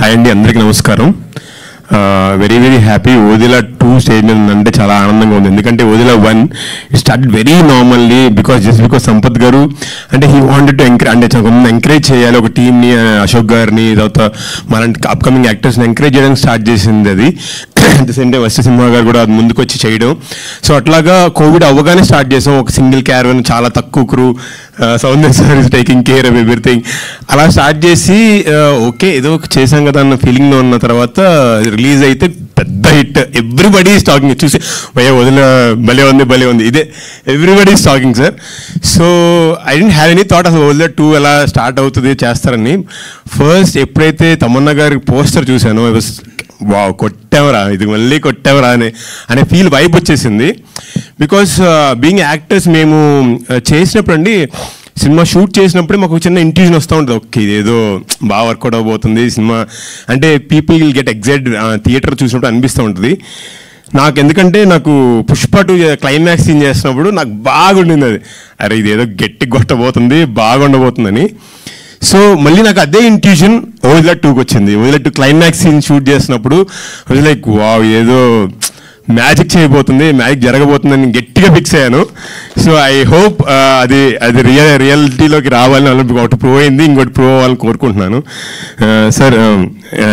Hi అండి, అందరికీ నమస్కారం. Very very happy. Odela 2 stage మీద ఉందంటే చాలా ఆనందంగా ఉంది. ఎందుకంటే Odela 1 start very normally because Sampath గారు అంటే హీ వాంటెడ్ టు ఎంకరేజ్ చేయాలి ఒక టీమ్ని, అశోక్ గారిని, తర్వాత మన అప్కమింగ్ యాక్టర్స్ని ఎంకరేజ్ చేయడానికి స్టార్ట్ చేసింది అది. అట్ ద సేమ్ టైం వస్తు సింహ గారు కూడా అది ముందుకు వచ్చి చేయడం. సో అట్లాగా కోవిడ్ అవ్వగానే స్టార్ట్ చేసాం. ఒక సింగిల్ క్యారవన్, చాలా తక్కువ crew, Soundarya sir is taking care of everything. అలా స్టార్ట్ చేసి ఓకే ఏదో చేసాం కదా అన్న ఫీలింగ్లో ఉన్న తర్వాత రిలీజ్ అయితే పెద్ద హిట్. Everybody is talking. చూసి భయ్యా వదిన భలే ఉంది ఇదే everybody is talking sir. So I didn't have any thought అసలు వదిన 2 ఎలా స్టార్ట్ అవుతుంది చేస్తారని. ఫస్ట్ ఎప్పుడైతే తమన్నా గారి పోస్టర్ చూశానో వావ్ కొట్టావరా, ఇది మళ్ళీ కొట్టావరా అనే ఫీల్ వైబ్ వచ్చేసింది. బికాస్ బీయింగ్ యాక్టర్స్ మేము చేసినప్పుడు అండి, సినిమా షూట్ చేసినప్పుడే మాకు చిన్న ఇంట్యూజన్ వస్తూ ఉంటుంది. ఓకే ఇదేదో బాగా వర్కౌట్ అవబోతుంది సినిమా అంటే people will get excite. Theatre చూసినప్పుడు అనిపిస్తూ ఉంటుంది నాకు. ఎందుకంటే నాకు పుష్ప 2 క్లైమాక్స్ సీన్ చేసినప్పుడు నాకు బాగుండింది అది. అరే ఇదేదో గట్టి కొట్టబోతుంది, బాగుండబోతుందని. సో మళ్ళీ నాకు అదే ఇంట్యూషన్ ఓదిలా 2కి వచ్చింది. ఓదిలా 2 క్లైమాక్స్ సీన్ షూట్ చేసినప్పుడు లైక్ వావ్ ఏదో మ్యాజిక్ చేయబోతుంది, మ్యాజిక్ జరగబోతుందని గట్టిగా ఫిక్స్ అయ్యాను. సో ఐ హోప్ అది రియాలిటీలోకి రావాలని ఒకటి ప్రూవ్ అయింది, ఇంకోటి ప్రూవ్ అవ్వాలని కోరుకుంటున్నాను. Sir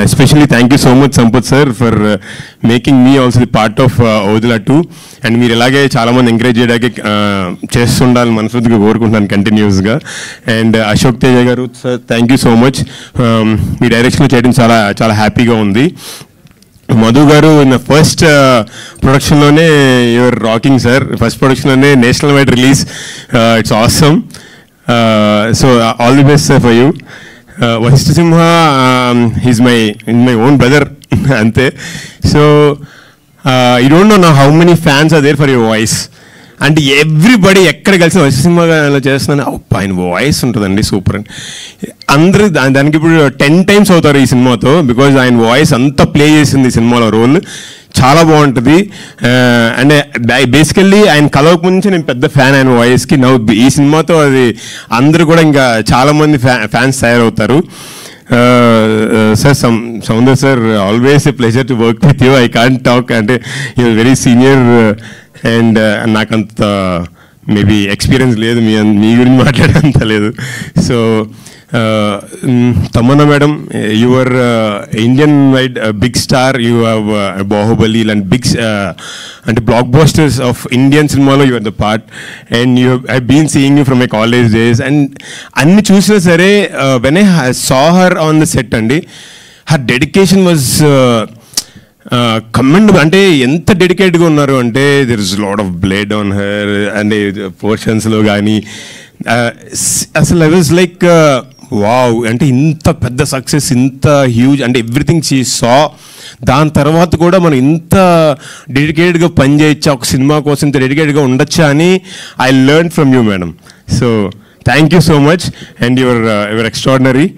especially thank you so much Sampath sir for making me also the part of Odela 2. And మీరు ఇలాగే చాలామంది ఎంకరేజ్ చేయడానికి చేస్తుండాలని మనస్ఫూర్తిగా కోరుకుంటున్నాను కంటిన్యూస్గా. అండ్ అశోక్ తేజ గారు sir thank you so much. మీ డైరెక్షన్లో చేయడం చాలా చాలా హ్యాపీగా ఉంది. మధు గారు ఫస్ట్ ప్రొడక్షన్లోనే యువర్ రాకింగ్ సార్. ఫస్ట్ ప్రొడక్షన్లోనే national wide release. It's awesome. So all the best sir for you. Vashishtha Simha is my own brother అంతే. So you don't know how many fans are there for your voice. అంటే everybody ఎక్కడ కలిసి వశిష్ఠ సింహ గారు చేస్తున్నాను ఆయన voice ఉంటుందండి super అండి. అందరూ దానికి ఇప్పుడు 10 times అవుతారు ఈ సినిమాతో. బికాజ్ ఆయన వాయిస్ అంతా ప్లే చేసింది ఈ సినిమాలో రోల్ చాలా బాగుంటుంది. అండ్ బేసికల్లీ ఆయన కలవక నుంచి నేను పెద్ద ఫ్యాన్ ఆయన వాయిస్కి. ఈ సినిమాతో అది అందరూ కూడా ఇంకా చాలామంది ఫ్యాన్స్ తయారవుతారు. Sir Soundar sir always a pleasure to work with you. I can't talk అంటే యూ వెరీ సీనియర్ అండ్ నాకంత మేబీ ఎక్స్పీరియన్స్ లేదు మీ గురించి మాట్లాడేంత లేదు. So Tamannaah madam you are Indian wide big star. You have Baahubali and big అంటే blockbusters of Indian సినిమాలో you are the part. And you have been seeing you from my college days. And అన్ని చూసినా సరే when I saw her on the set అండి, her dedication was commend. అంటే ఎంత డెడికేట్గా ఉన్నారు అంటే there is lot of blade on her and పోర్షన్స్లో కానీ అసలు ఐ వాజ్ లైక్ వావ్. అంటే ఇంత పెద్ద సక్సెస్, ఇంత హ్యూజ్ అంటే ఎవ్రీథింగ్ షీ సా. దాని తర్వాత కూడా మనం ఇంత డెడికేటెడ్గా పనిచేయచ్చా, ఒక సినిమా కోసం ఇంత డెడికేటెడ్గా ఉండొచ్చా అని I learn from you madam. So thank you so much and your extraordinary.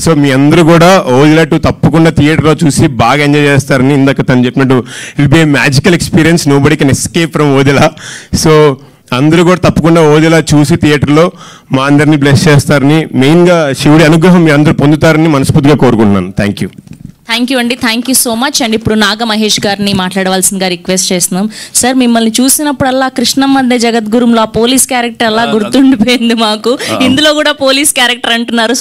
సో మీ అందరూ కూడా ఓదిలా 2 తప్పకుండా థియేటర్లో చూసి బాగా ఎంజాయ్ చేస్తారని ఇందాక తను చెప్పినట్టు it be a magical experience. Nobody can escape from Odela. So అందరూ కూడా తప్పకుండా ఓదిలా చూసి థియేటర్లో మా అందరినీ బ్లెస్ చేస్తారని, మెయిన్గా శివుడి అనుగ్రహం మీ అందరూ పొందుతారని మనస్ఫూర్తిగా కోరుకుంటున్నాను. థ్యాంక్ యూ అండి. Thank you so much. And ఇప్పుడు నాగ మహేష్ గారిని మాట్లాడవలసిందిగా రిక్వెస్ట్ చేస్తున్నాం. సార్ మిమ్మల్ని చూసినప్పుడల్లా కృష్ణమ్మందే జగద్గురుంలో ఆ పోలీస్ క్యారెక్టర్ అలా గుర్తుండిపోయింది మాకు. ఇందులో కూడా పోలీస్ క్యారెక్టర్ అంటున్నారు.